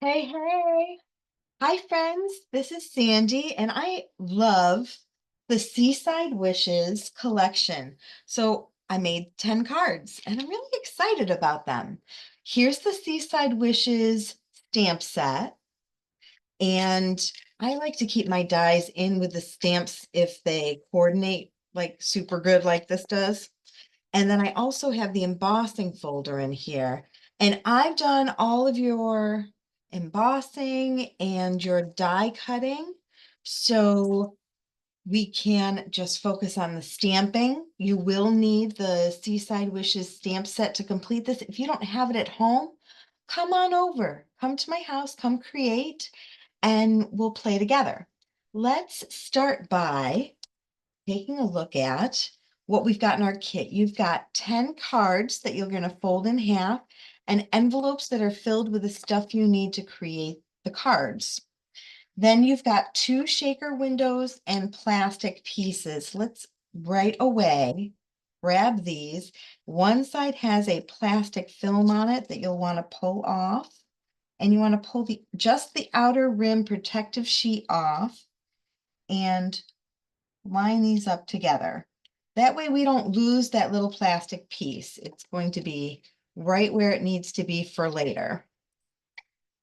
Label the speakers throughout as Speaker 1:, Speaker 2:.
Speaker 1: Hey, hey. Hi, friends. This is Sandy, and I love the Seaside Wishes collection. So I made 10 cards, and I'm really excited about them. Here's the Seaside Wishes stamp set, and I like to keep my dies in with the stamps if they coordinate like super good like this does. And then I also have the embossing folder in here. And I've done all of your embossing and your die cutting. So we can just focus on the stamping. You will need the Seaside Wishes stamp set to complete this. If you don't have it at home, come on over. Come to my house, come create, and we'll play together. Let's start by taking a look at what we've got in our kit. You've got 10 cards that you're going to fold in half and envelopes that are filled with the stuff you need to create the cards. Then you've got 2 shaker windows and plastic pieces. Let's right away grab these. One side has a plastic film on it that you'll want to pull off. And you want to pull just the outer rim protective sheet off and line these up together. That way we don't lose that little plastic piece. It's going to be right where it needs to be for later.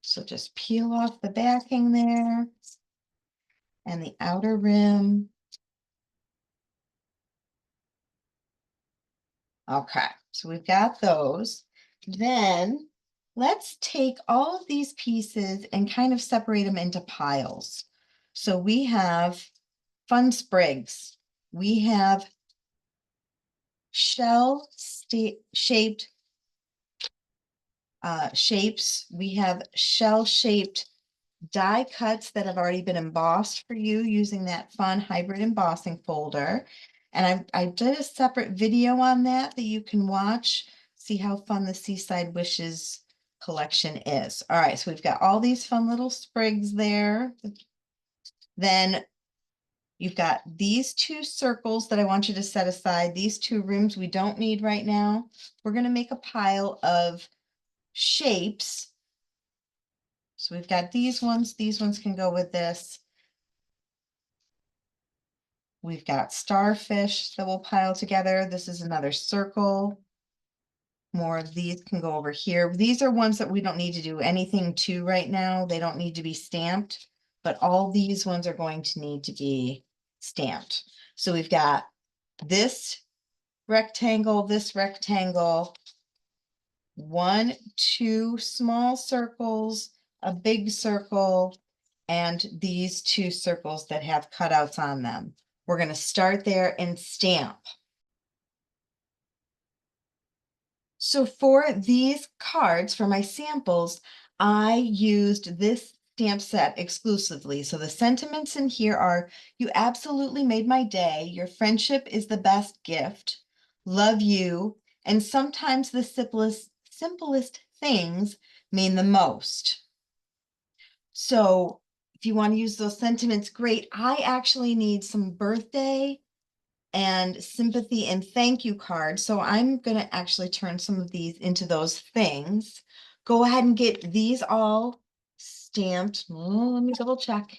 Speaker 1: So just peel off the backing there and the outer rim. Okay, so we've got those. Then let's take all of these pieces and kind of separate them into piles. So we have fun sprigs. We have shell-shaped shapes. We have shell-shaped die cuts that have already been embossed for you using that fun hybrid embossing folder. And I did a separate video on that you can watch, see how fun the Seaside Wishes collection is. All right, so we've got all these fun little sprigs there. Then you've got these 2 circles that I want you to set aside. These 2 rims we don't need right now. We're going to make a pile of shapes. So we've got these ones can go with this. We've got starfish that will pile together. This is another circle. More of these can go over here. These are ones that we don't need to do anything to right now. They don't need to be stamped, but all these ones are going to need to be stamped. So we've got this rectangle, 1, 2 small circles, a big circle, and these 2 circles that have cutouts on them. We're going to start there and stamp. So for these cards, for my samples, I used this stamp set exclusively. So the sentiments in here are, you absolutely made my day. Your friendship is the best gift. Love you. And sometimes the simplest things mean the most. So if you want to use those sentiments, great. I actually need some birthday and sympathy and thank you cards. So I'm going to actually turn some of these into those things. Go ahead and get these all stamped. Oh, let me double check.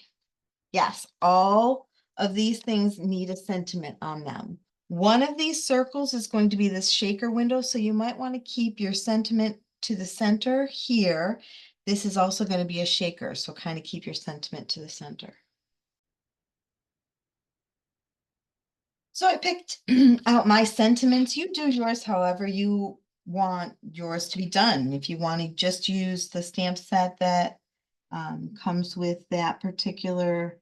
Speaker 1: Yes, all of these things need a sentiment on them. One of these circles is going to be this shaker window, so you might want to keep your sentiment to the center here. This is also going to be a shaker, so kind of keep your sentiment to the center. So I picked out my sentiments. You do yours however you want yours to be done. If you want to just use the stamp set that comes with that particular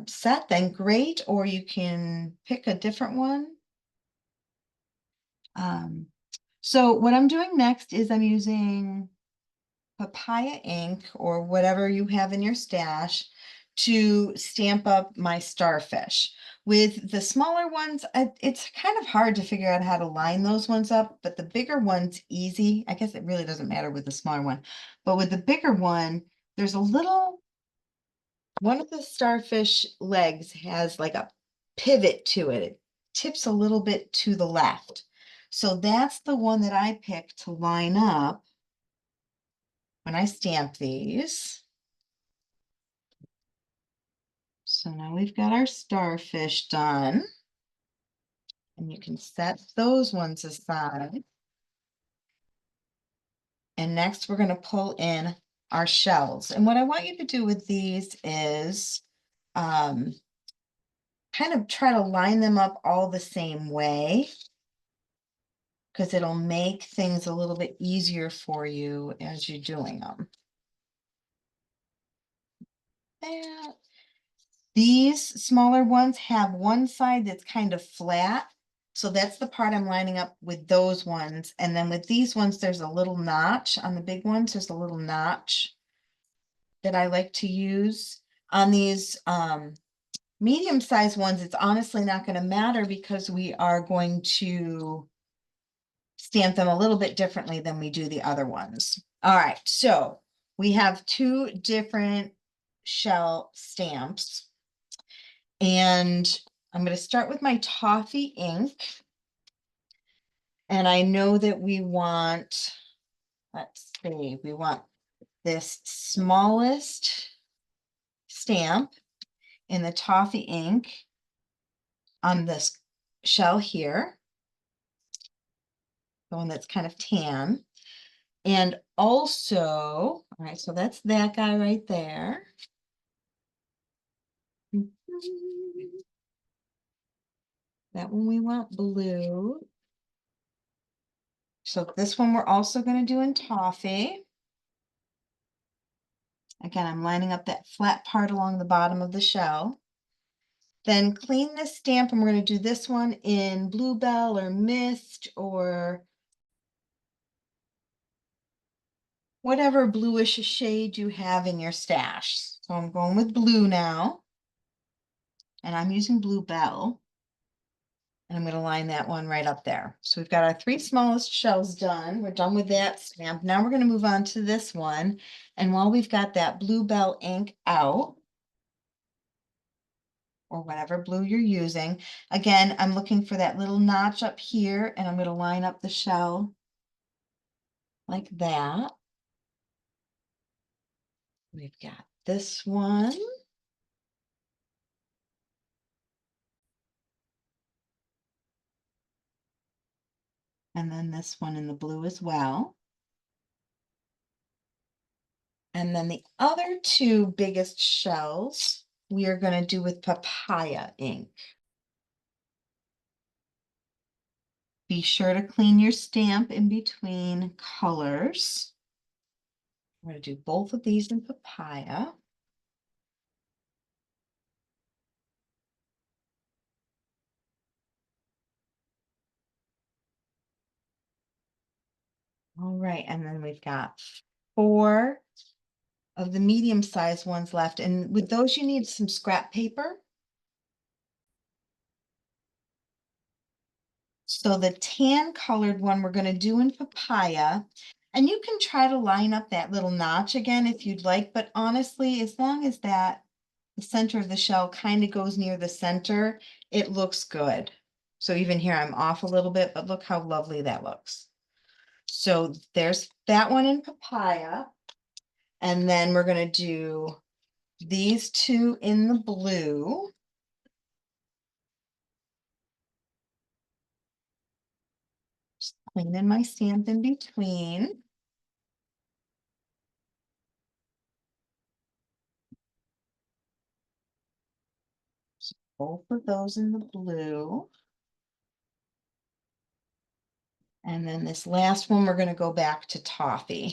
Speaker 1: set, then great, or you can pick a different one. So what I'm doing next is I'm using Papaya ink or whatever you have in your stash to stamp up my starfish. With the smaller ones, it's kind of hard to figure out how to line those ones up, but the bigger one's easy. I guess it really doesn't matter with the smaller one, but with the bigger one, there's a little, one of the starfish legs has like a pivot to it. It tips a little bit to the left. So that's the one that I picked to line up when I stamp these. So now we've got our starfish done. And you can set those ones aside. And next we're going to pull in our shells. And what I want you to do with these is kind of try to line them up all the same way, because it'll make things a little bit easier for you as you're doing them. And these smaller ones have one side that's kind of flat. So that's the part I'm lining up with those ones. And then with these ones, there's a little notch on the big ones. There's a little notch that I like to use. On these medium-sized ones, it's honestly not going to matter because we are going to stamp them a little bit differently than we do the other ones. All right, so we have two different shell stamps. And I'm going to start with my Toffee ink. And I know that we want, let's see, we want this smallest stamp in the Toffee ink on this shell here, the one that's kind of tan. And also, all right, so that's that guy right there. That one we want blue. So this one we're also going to do in Toffee. Again, I'm lining up that flat part along the bottom of the shell. Then clean this stamp, and we're going to do this one in Bluebell or Mist or whatever bluish shade you have in your stash. So I'm going with blue now, and I'm using Bluebell. And I'm going to line that one right up there. So we've got our three smallest shells done. We're done with that stamp. Now we're going to move on to this one. And while we've got that Bluebell ink out, or whatever blue you're using, again, I'm looking for that little notch up here, and I'm going to line up the shell like that. We've got this one. And then this one in the blue as well. And then the other two biggest shells we are going to do with Papaya ink. Be sure to clean your stamp in between colors. I'm going to do both of these in Papaya. All right, and then we've got 4 of the medium-sized ones left. And with those, you need some scrap paper. So the tan colored one we're going to do in Papaya. And you can try to line up that little notch again if you'd like. But honestly, as long as the center of the shell kind of goes near the center, it looks good. So even here, I'm off a little bit, but look how lovely that looks. So there's that one in Papaya. And then we're going to do these two in the blue. Just cleaning my stamp in between. Both of those in the blue. And then this last one, we're going to go back to Toffee.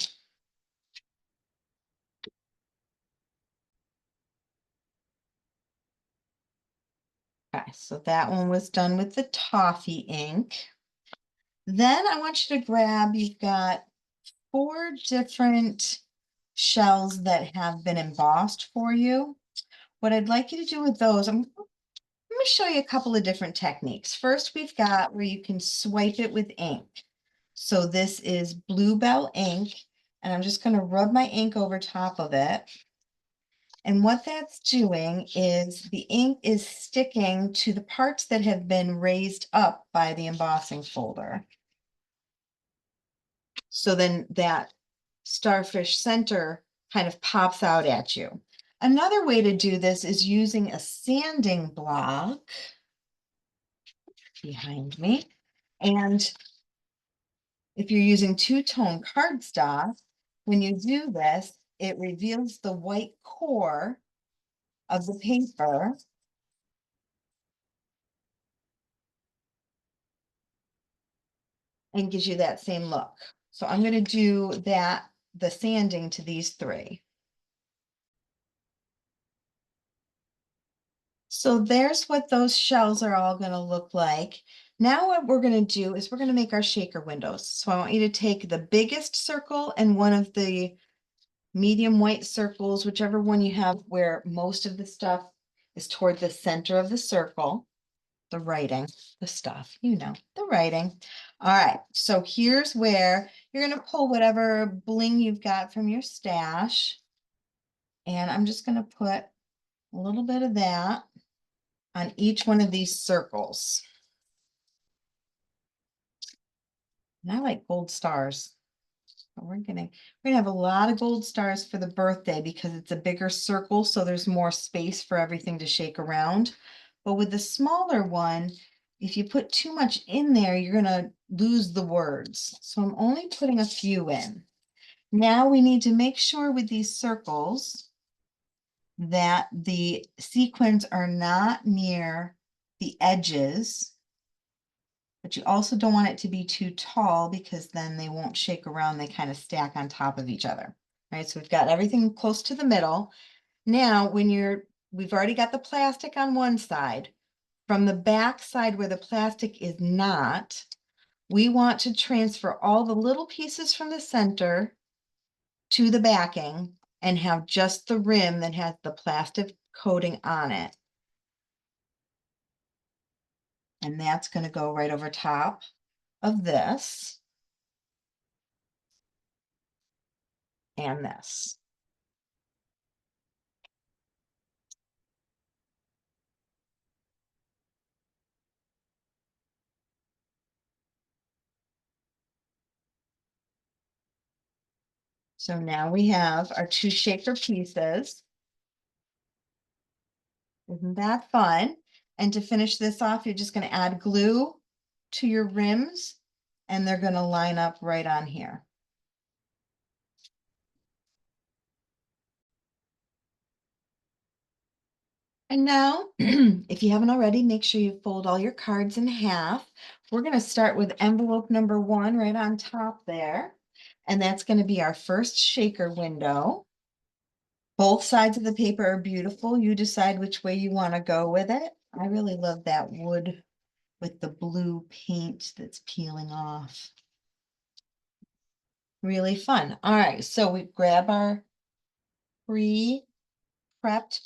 Speaker 1: Okay, so that one was done with the Toffee ink. Then I want you to grab, you've got 4 different shells that have been embossed for you. What I'd like you to do with those, let me show you a couple of different techniques. First, we've got where you can swipe it with ink. So this is Bluebell ink, and I'm just going to rub my ink over top of it. And what that's doing is the ink is sticking to the parts that have been raised up by the embossing folder. So then that starfish center kind of pops out at you. Another way to do this is using a sanding block behind me. And if you're using two-tone cardstock, when you do this, it reveals the white core of the paper. And gives you that same look. So I'm going to do that, the sanding to these three. So there's what those shells are all going to look like. Now what we're going to do is we're going to make our shaker windows. So I want you to take the biggest circle and one of the medium white circles, whichever one you have where most of the stuff is toward the center of the circle. The writing, the stuff, the writing. All right, so here's where you're going to pull whatever bling you've got from your stash. And I'm just going to put a little bit of that on each one of these circles. And I like gold stars. We're gonna have a lot of gold stars for the birthday because it's a bigger circle, so there's more space for everything to shake around. But with the smaller one, if you put too much in there, you're gonna lose the words. So I'm only putting a few in. Now we need to make sure with these circles that the sequins are not near the edges, but you also don't want it to be too tall because then they won't shake around. They kind of stack on top of each other. All right, so we've got everything close to the middle. Now, we've already got the plastic on one side. From the back side where the plastic is not, we want to transfer all the little pieces from the center to the backing and have just the rim that has the plastic coating on it. And that's going to go right over top of this and this. So now we have our two shaker pieces. Isn't that fun? And to finish this off, you're just going to add glue to your rims and they're going to line up right on here. And now, if you haven't already, make sure you fold all your cards in half. We're going to start with envelope number 1 right on top there. And that's going to be our first shaker window. Both sides of the paper are beautiful. You decide which way you want to go with it. I really love that wood with the blue paint that's peeling off. Really fun. All right, so we grab our pre-prepped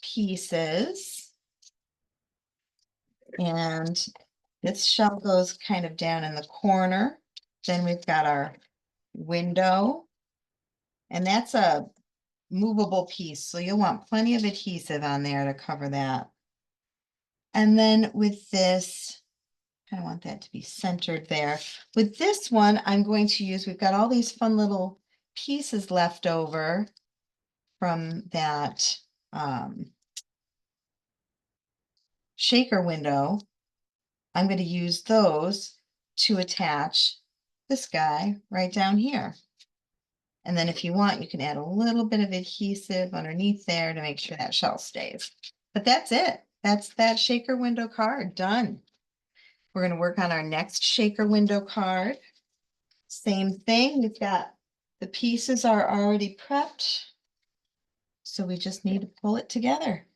Speaker 1: pieces. And this shell goes kind of down in the corner. Then we've got our window. And that's a movable piece, so you'll want plenty of adhesive on there to cover that. And then with this, I want that to be centered there. With this one, I'm going to use, we've got all these fun little pieces left over from that shaker window. I'm going to use those to attach this guy right down here. And then if you want, you can add a little bit of adhesive underneath there to make sure that shell stays. But that's it. That's that shaker window card done. We're going to work on our next shaker window card. Same thing. We've got the pieces are already prepped. So we just need to pull it together.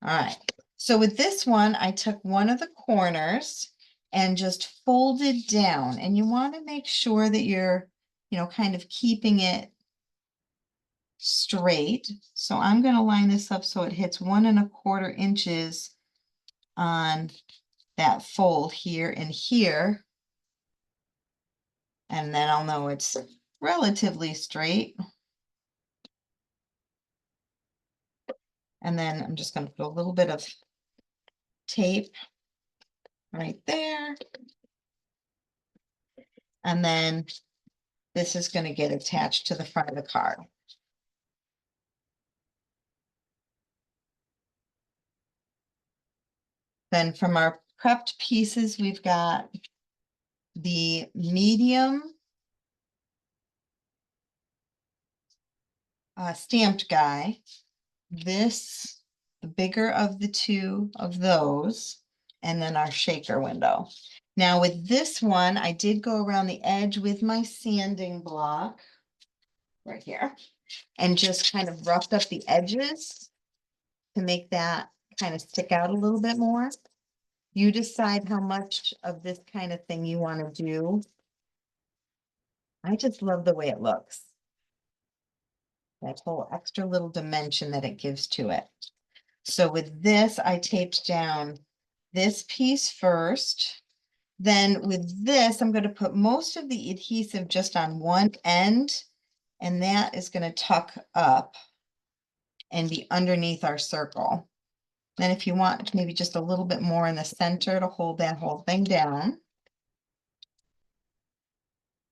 Speaker 1: All right. So with this one, I took one of the corners and just folded down. And you want to make sure that you're, kind of keeping it straight. So I'm going to line this up so it hits 1¼ inches on that fold here and here. And then I'll know it's relatively straight. And then I'm just going to put a little bit of tape right there. And then this is going to get attached to the front of the card. Then from our prepped pieces, we've got the medium stamped guy. This, the bigger of the two of those, and then our shaker window. Now with this one, I did go around the edge with my sanding block right here and just kind of roughed up the edges to make that kind of stick out a little bit more. You decide how much of this kind of thing you want to do. I just love the way it looks. That whole extra little dimension that it gives to it. So with this, I taped down this piece first. Then with this, I'm going to put most of the adhesive just on one end, and that is going to tuck up and be underneath our circle. Then if you want maybe just a little bit more in the center to hold that whole thing down.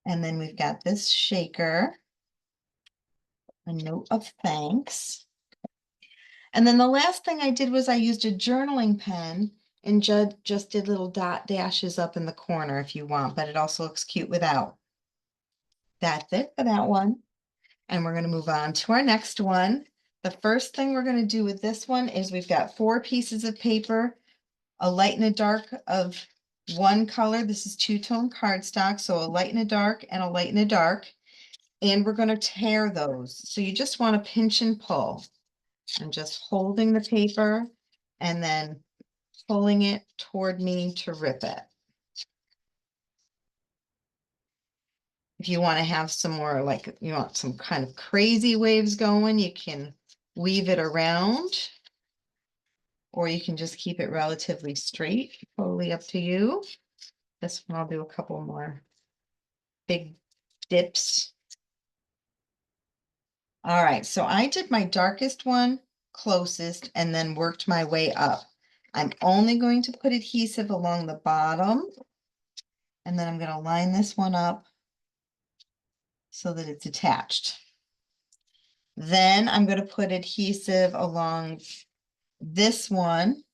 Speaker 1: And then we've got this shaker, a note of thanks. And then the last thing I did was I used a journaling pen and just did little dot dashes up in the corner if you want, but it also looks cute without. That's it for that one. And we're going to move on to our next one. The first thing we're going to do with this one is we've got 4 pieces of paper, a light and a dark of one color. This is two-tone cardstock, so a light and a dark and a light and a dark. And we're going to tear those. So you just want to pinch and pull. I'm just holding the paper and then pulling it toward me to rip it. If you want to have some more, like you want some kind of crazy waves going, you can weave it around, or you can just keep it relatively straight, totally up to you. This one I'll do a couple more big dips. All right, so I did my darkest one closest and then worked my way up. I'm only going to put adhesive along the bottom, and then I'm going to line this one up so that it's attached. Then I'm going to put adhesive along this one,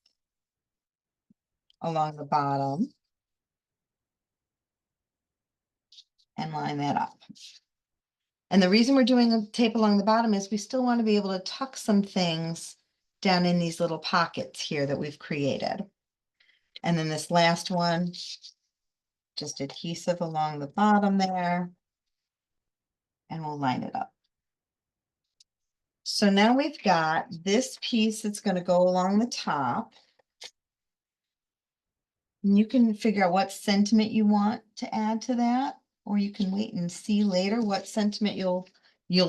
Speaker 1: along the bottom, and line that up. And the reason we're doing a tape along the bottom is we still want to be able to tuck some things down in these little pockets here that we've created. And then this last one, just adhesive along the bottom there, and we'll line it up. So now we've got this piece that's going to go along the top. And you can figure out what sentiment you want to add to that, or you can wait and see later what sentiment you'll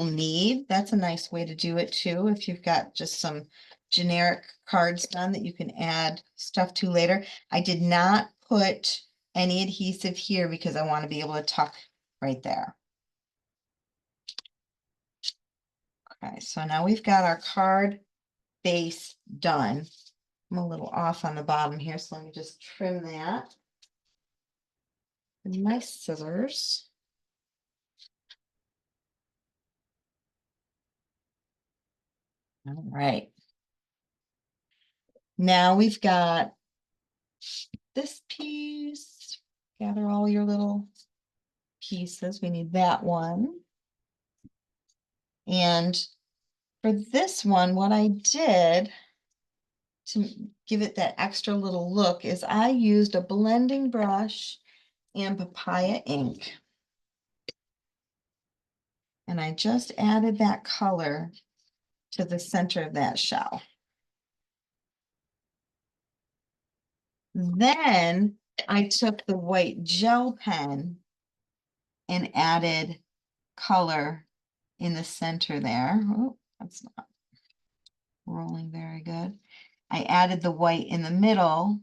Speaker 1: need. That's a nice way to do it too. If you've got just some generic cards done that you can add stuff to later. I did not put any adhesive here because I want to be able to tuck right there. Okay, so now we've got our card base done. I'm a little off on the bottom here, so let me just trim that with my scissors. All right. Now we've got this piece. Gather all your little pieces. We need that one. And for this one, what I did to give it that extra little look is I used a blending brush and Papaya ink. And I just added that color to the center of that shell. Then I took the white gel pen and added color in the center there. Oh, that's not rolling very good. I added the white in the middle.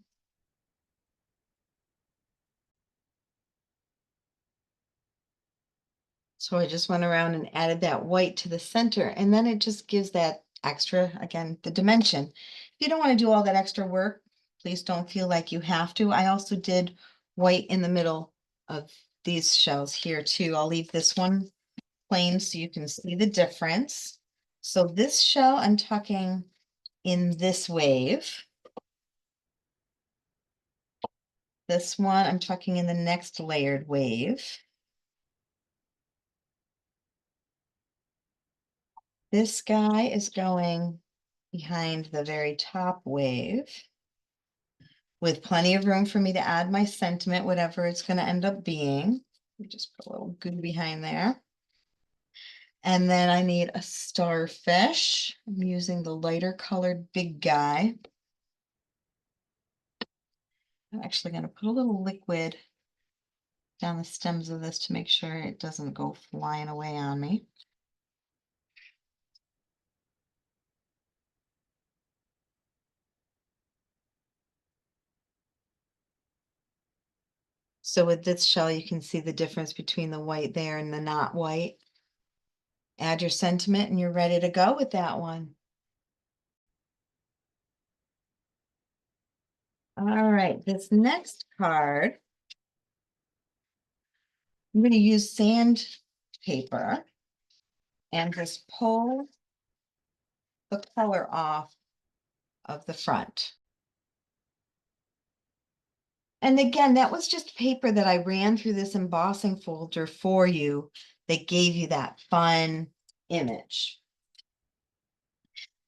Speaker 1: So I just went around and added that white to the center, and then it just gives that extra, again, the dimension. If you don't want to do all that extra work, please don't feel like you have to. I also did white in the middle of these shells here too. I'll leave this one plain so you can see the difference. So this shell I'm tucking in this wave. This one I'm tucking in the next layered wave. This guy is going behind the very top wave with plenty of room for me to add my sentiment, whatever it's going to end up being. We just put a little goo behind there. And then I need a starfish. I'm using the lighter colored big guy. I'm actually going to put a little liquid down the stems of this to make sure it doesn't go flying away on me. So with this shell, you can see the difference between the white there and the not white. Add your sentiment and you're ready to go with that one. All right, this next card, I'm going to use sandpaper and just pull the color off of the front. And again, that was just paper that I ran through this embossing folder for you that gave you that fun image.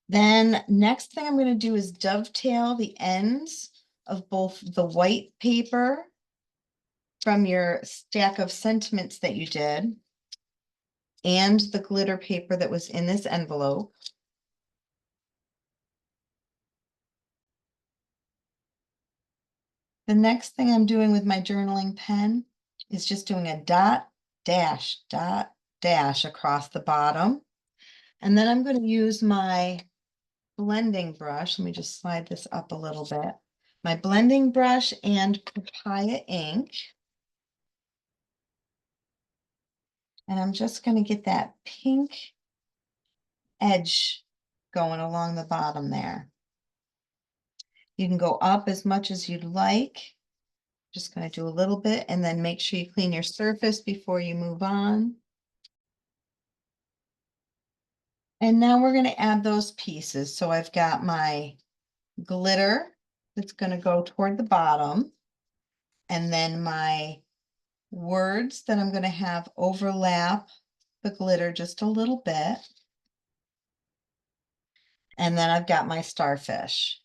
Speaker 1: Then next thing I'm going to do is dovetail the ends of both the white paper from your stack of sentiments that you did and the glitter paper that was in this envelope. The next thing I'm doing with my journaling pen is just doing a dot, dash across the bottom. And then I'm going to use my blending brush. Let me just slide this up a little bit. My blending brush and Papaya ink. And I'm just going to get that pink edge going along the bottom there. You can go up as much as you'd like. Just going to do a little bit and then make sure you clean your surface before you move on. And now we're going to add those pieces. So I've got my glitter that's going to go toward the bottom, and then my words that I'm going to have overlap the glitter just a little bit. And then I've got my starfish.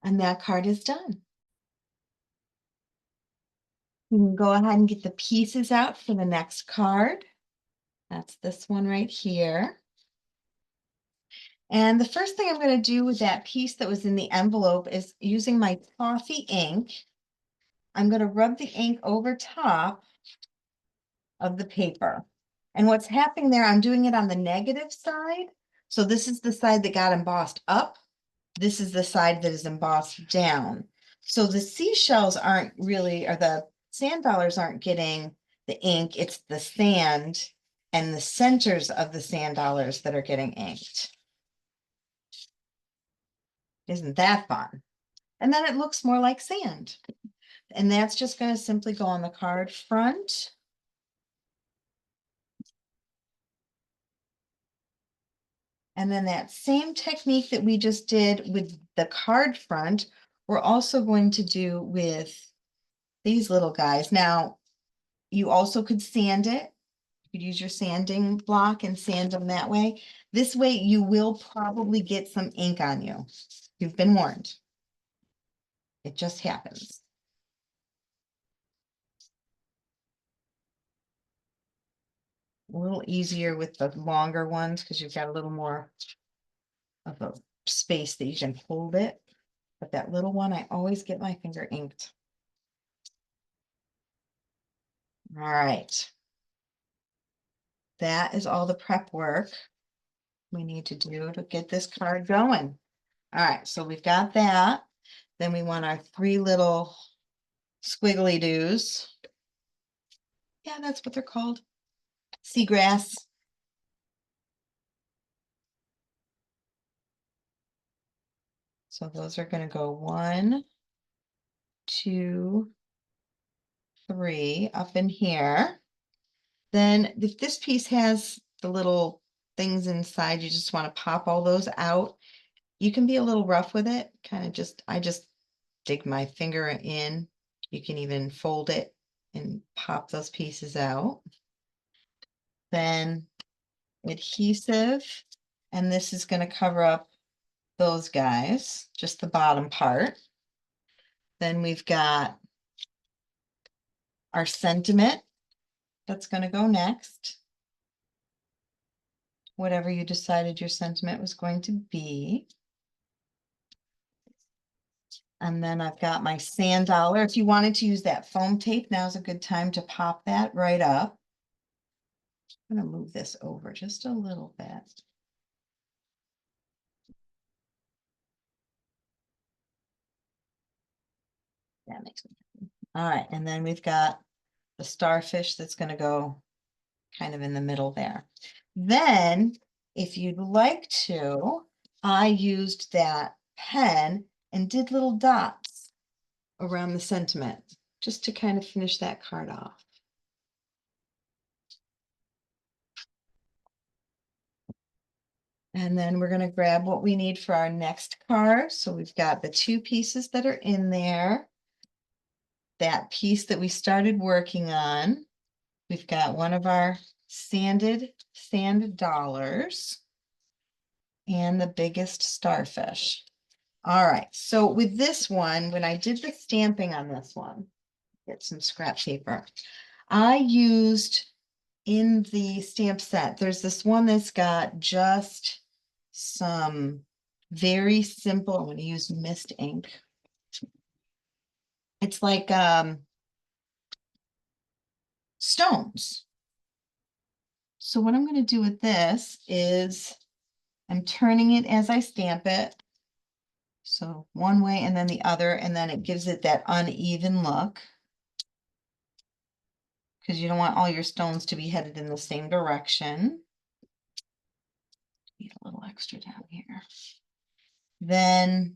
Speaker 1: And that card is done. You can go ahead and get the pieces out for the next card. That's this one right here. And the first thing I'm going to do with that piece that was in the envelope is using my Toffee ink. I'm going to rub the ink over top of the paper. And what's happening there, I'm doing it on the negative side. So this is the side that got embossed up. This is the side that is embossed down. So the seashells aren't really, or the sand dollars aren't getting the ink. It's the sand and the centers of the sand dollars that are getting inked. Isn't that fun? And then it looks more like sand. And that's just going to simply go on the card front. And then that same technique that we just did with the card front, we're also going to do with these little guys. Now, you also could sand it. You could use your sanding block and sand them that way. This way, you will probably get some ink on you. You've been warned. It just happens. A little easier with the longer ones because you've got a little more of a space that you can hold it. But that little one, I always get my finger inked. All right. That is all the prep work we need to do to get this card going. All right, so we've got that. Then we want our 3 little squiggly doos. Yeah, that's what they're called. Seagrass. So those are going to go 1, 2, 3 up in here. Then if this piece has the little things inside, you just want to pop all those out. You can be a little rough with it, kind of I just dig my finger in. You can even fold it and pop those pieces out. Then adhesive, and this is going to cover up those guys, just the bottom part. Then we've got our sentiment that's going to go next. Whatever you decided your sentiment was going to be. And then I've got my sand dollar. If you wanted to use that foam tape, now's a good time to pop that right up. I'm going to move this over just a little bit. That makes me happy. All right, and then we've got the starfish that's going to go kind of in the middle there. Then, if you'd like to, I used that pen and did little dots around the sentiment just to kind of finish that card off. And then we're going to grab what we need for our next card. So we've got the 2 pieces that are in there. That piece that we started working on. We've got one of our sand dollars and the biggest starfish. All right, so with this one, when I did the stamping on this one, get some scrap paper, I used in the stamp set, there's this one that's got just some very simple, I'm going to use mist ink. It's like stones. So what I'm going to do with this is I'm turning it as I stamp it. So one way and then the other, and then it gives it that uneven look. Because you don't want all your stones to be headed in the same direction. Need a little extra down here. Then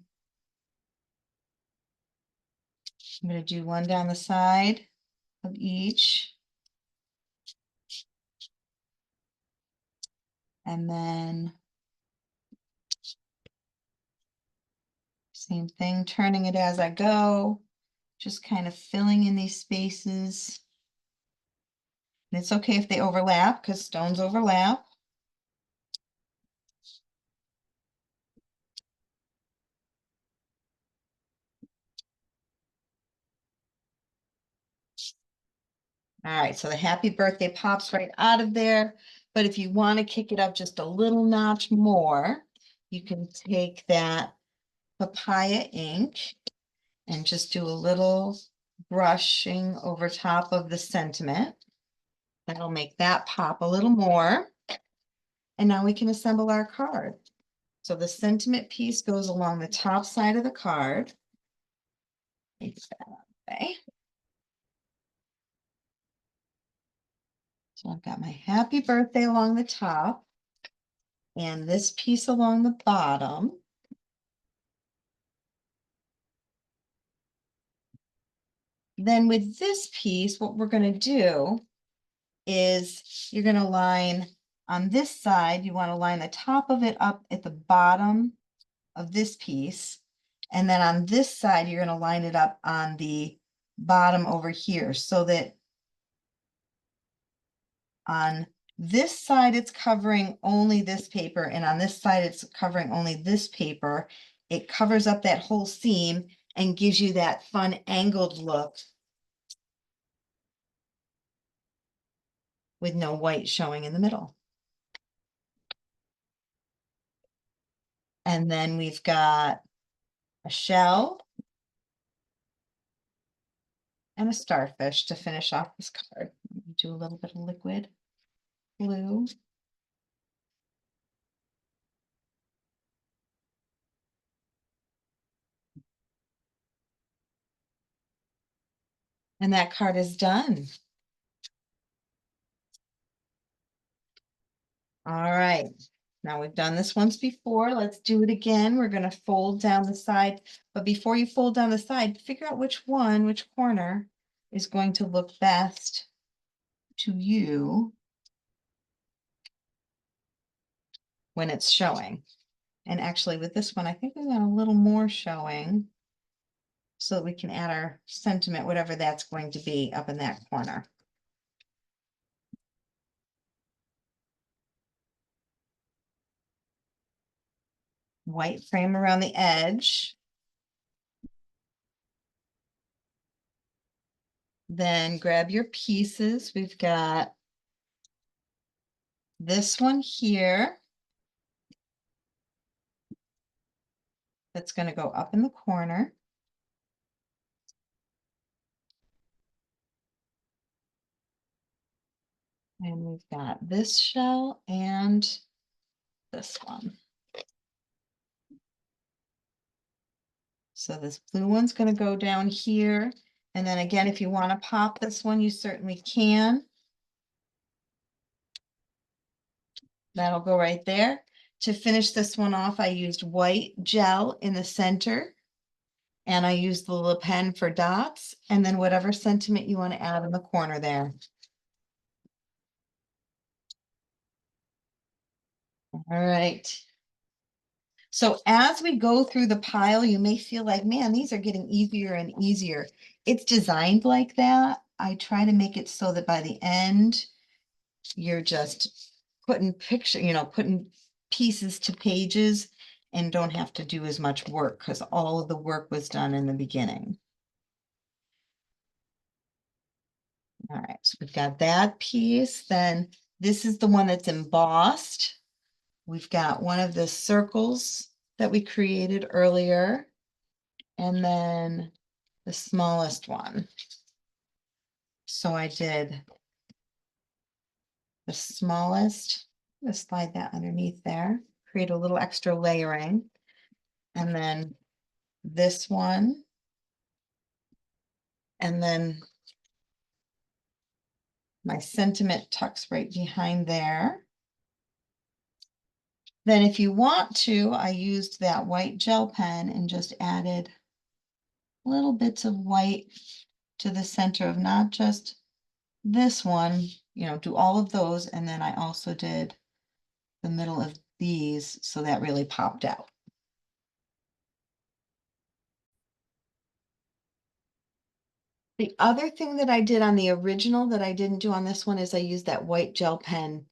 Speaker 1: I'm going to do one down the side of each. And then same thing, turning it as I go, just kind of filling in these spaces. And it's okay if they overlap because stones overlap. All right, so the happy birthday pops right out of there. But if you want to kick it up just a little notch more, you can take that papaya ink and just do a little brushing over top of the sentiment. That'll make that pop a little more. And now we can assemble our card. So the sentiment piece goes along the top side of the card. Take that out of the way. So I've got my happy birthday along the top and this piece along the bottom. Then with this piece, what we're going to do is you're going to line on this side, you want to line the top of it up at the bottom of this piece. And then on this side, you're going to line it up on the bottom over here so that on this side, it's covering only this paper. And on this side, it's covering only this paper. It covers up that whole seam and gives you that fun angled look with no white showing in the middle. And then we've got a shell and a starfish to finish off this card. Do a little bit of liquid glue. And that card is done. All right. Now we've done this once before. Let's do it again. We're going to fold down the side. But before you fold down the side, figure out which corner is going to look best to you when it's showing. And actually with this one, I think we want a little more showing so that we can add our sentiment, whatever that's going to be up in that corner. White frame around the edge. Then grab your pieces. We've got this one here. That's going to go up in the corner. And we've got this shell and this one. So this blue one's going to go down here. And then again, if you want to pop this one, you certainly can. That'll go right there. To finish this one off, I used white gel in the center. And I used the LePen for dots. And then whatever sentiment you want to add in the corner there. All right. So as we go through the pile, you may feel like, man, these are getting easier and easier. It's designed like that. I try to make it so that by the end, you're just putting putting pieces to pages and don't have to do as much work because all of the work was done in the beginning. All right, so we've got that piece. Then this is the one that's embossed. We've got one of the circles that we created earlier, and then the smallest one. So I did the smallest. I'm going to slide that underneath there, create a little extra layering. And then this one. And then my sentiment tucks right behind there. Then if you want to, I used that white gel pen and just added little bits of white to the center of not just this one, do all of those. And then I also did the middle of these, so that really popped out. The other thing that I did on the original that I didn't do on this one is I used that white gel pen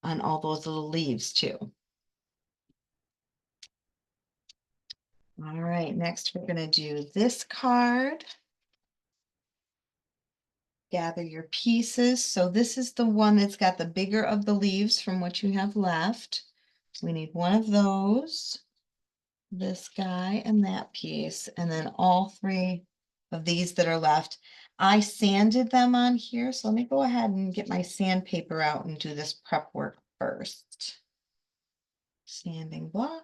Speaker 1: on all those little leaves too. All right, next we're going to do this card. Gather your pieces. So this is the one that's got the bigger of the leaves from what you have left. We need one of those, this guy, and that piece, and then all three of these that are left. I sanded them on here, so let me go ahead and get my sandpaper out and do this prep work first. Sanding block.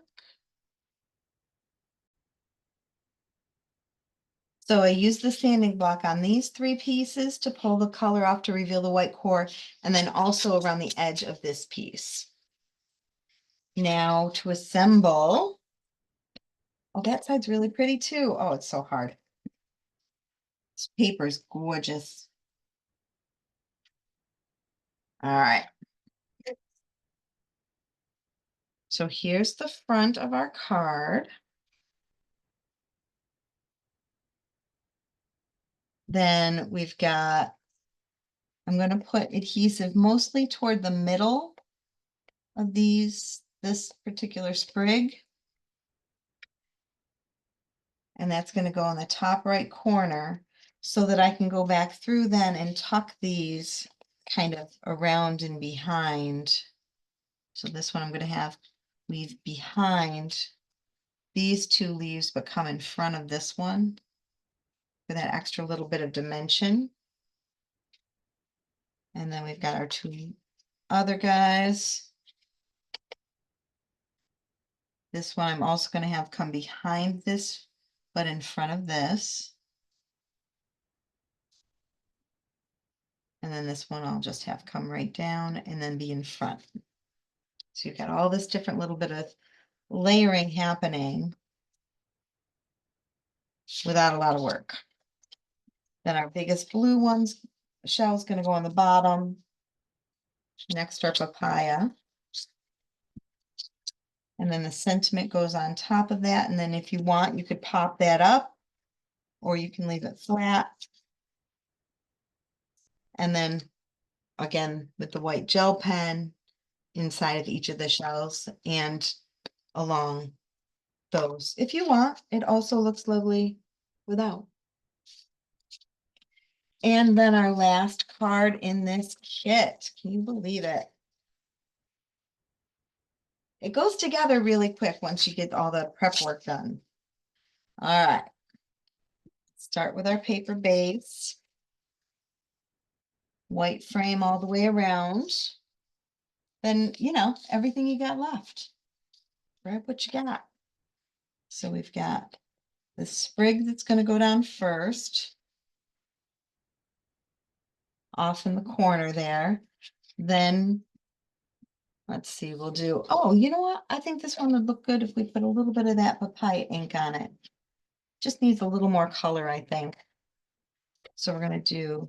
Speaker 1: So I used the sanding block on these three pieces to pull the color off to reveal the white core, and then also around the edge of this piece. Now to assemble. Oh, that side's really pretty too. Oh, it's so hard. This paper is gorgeous. All right. So here's the front of our card. Then we've got, I'm going to put adhesive mostly toward the middle of this particular sprig. And that's going to go on the top right corner so that I can go back through then and tuck these kind of around and behind. So this one I'm going to have leave behind these two leaves, but come in front of this one for that extra little bit of dimension. And then we've got our two other guys. This one I'm also going to have come behind this, but in front of this. And then this one I'll just have come right down and then be in front. So you've got all this different little bit of layering happening without a lot of work. Then our biggest blue shell's going to go on the bottom. Next, our papaya. And then the sentiment goes on top of that. And then if you want, you could pop that up, or you can leave it flat. And then again, with the white gel pen inside of each of the shells and along those. If you want, it also looks lovely without. And then our last card in this kit. Can you believe it? It goes together really quick once you get all the prep work done. All right. Start with our paper base. White frame all the way around. Then, everything you got left. Grab what you got. So we've got the sprig that's going to go down first. Off in the corner there. Then, let's see, we'll do, oh, you know what? I think this one would look good if we put a little bit of that papaya ink on it. Just needs a little more color, I think. So we're going to do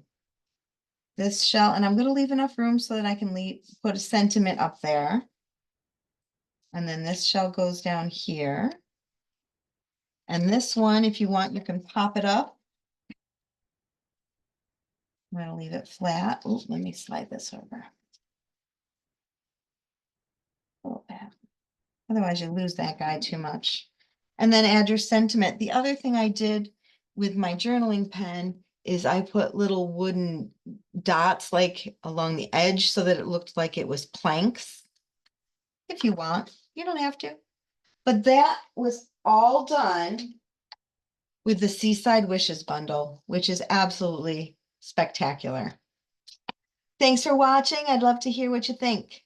Speaker 1: this shell, and I'm going to leave enough room so that I can put a sentiment up there. And then this shell goes down here. And this one, if you want, you can pop it up. I'm going to leave it flat. Oh, let me slide this over. A little bit. Otherwise, you lose that guy too much. And then add your sentiment. The other thing I did with my journaling pen is I put little wooden dots like along the edge so that it looked like it was planks. If you want, you don't have to. But that was all done with the Seaside Wishes Bundle, which is absolutely spectacular. Thanks for watching. I'd love to hear what you think.